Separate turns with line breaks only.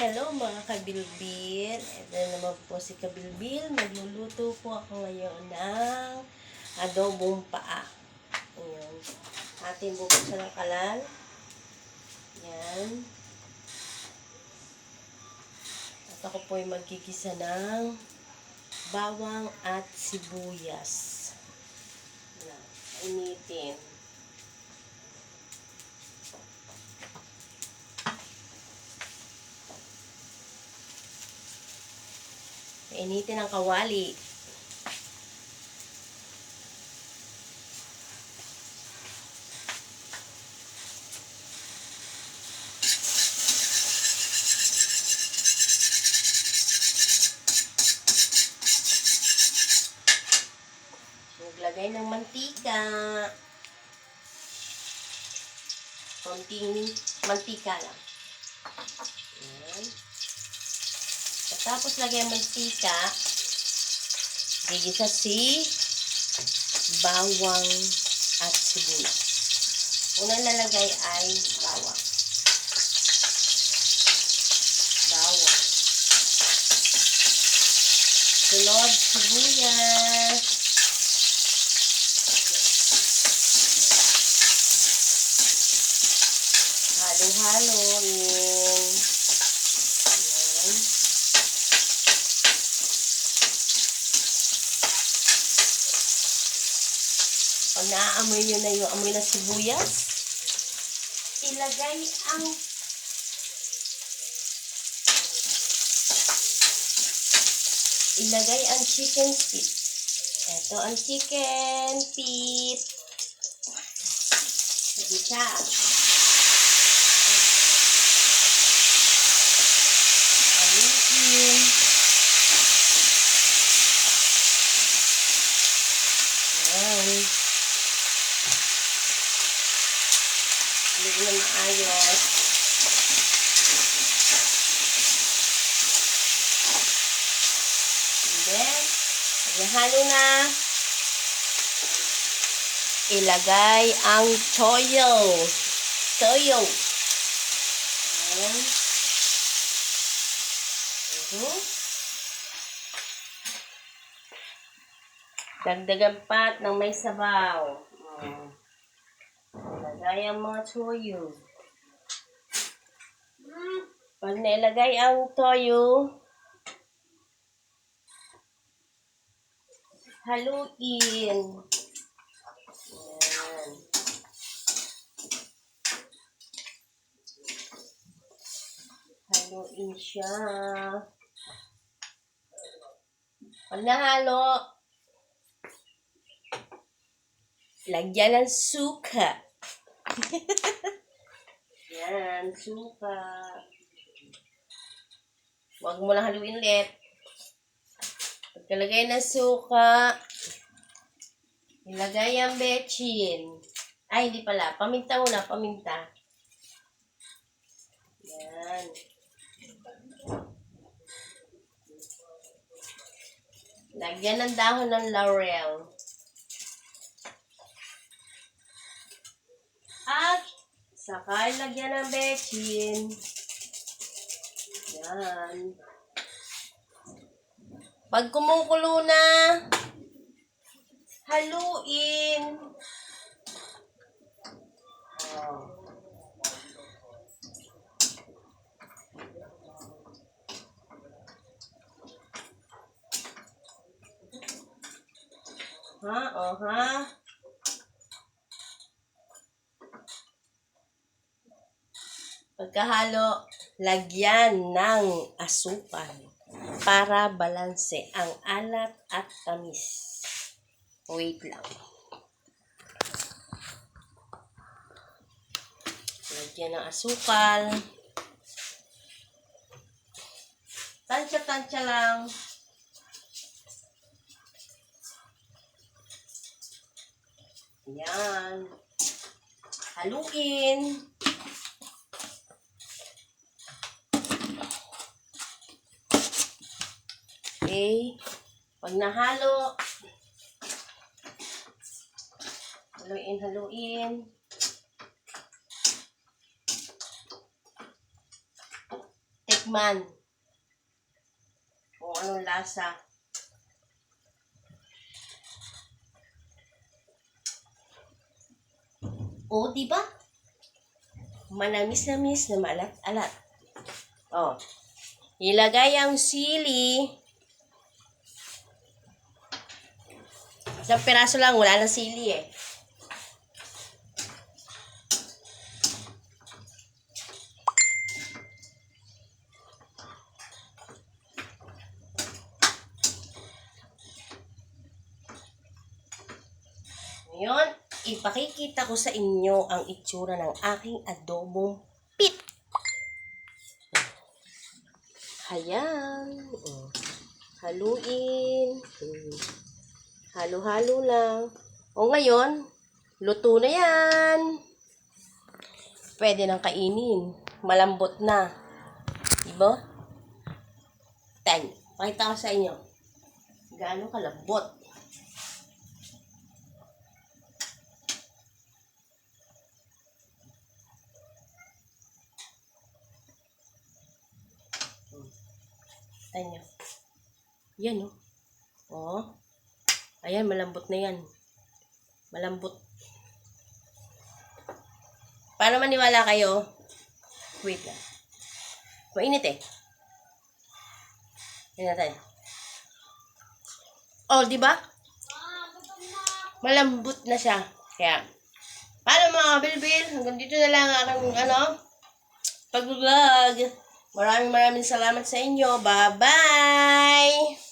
Hello mga kabilbil. Ito naman po si Kabilbil. Magluluto po ako ngayon ng adobong paa. Ayan. Ating bubuksan ng kalan. Ayan. At ako po ay magkikisa ng bawang at sibuyas. Ayan. Initin. Initin ang kawali. Naglagay ng mantika. Konting mantika lang. Ayan. Tapos lagay ang mantika, gigisa si bawang at sibuyas. Unang lalagay ay bawang. Sunod, sibuyas. Halo-haloin. Ayan. Pag naaamoy nyo na yung amoy ng sibuyas, ilagay ang chicken feet. Ito ang chicken feet. Sige siya. Haluin. Ayan. Haluin na maayos. Then, halo na. Ilagay ang toyo. Ayan. Dagdagan pat ng may sabaw. Ilagay ang mga toyo. Pag nailagay ang toyo, haluin. Ayan. Haluin siya. Pag nahalo, lagyan ng suka. Yan, suka. Huwag mo lang haluin ulit. Pagkalagay ng suka, ilagay ang bechin. Ay, hindi pala. Paminta muna, paminta. Yan. Lagyan ng dahon ng laurel. At saka lagyan ng bechin. Yan. Pag kumukulo na, haluin. Ha? Pagkahalo, lagyan ng asukal para balanse ang alat at tamis. Wait lang. Lagyan ng asukal. Tansya-tansya lang. Yan. Haluin. Okay. Pag nahalo, haluin. tikman. Kung anong lasa. O, diba? Manamis-namis na maalat-alat. O. Ilagay ang sili. Isang piraso lang, wala na sili eh. Ngayon, ipakikita ko sa inyo ang itsura ng aking adobong pit. Ayan. Haluin. Halo-halo lang. O ngayon, luto na yan. Pwede nang kainin. Malambot na. Diba? Pakita ko sa inyo. Gaano kalambot. Ayan. Yan, oh. Oh. Ayan, malambot na yan. Malambot. Paano maniwala kayo? Wait lang. Mainit eh. Ayan natin. Oh, di ba? Malambot na siya. Kaya, paano mga kabilbil? Hanggang dito na lang ang pag-vlog. Maraming salamat sa inyo. Bye-bye!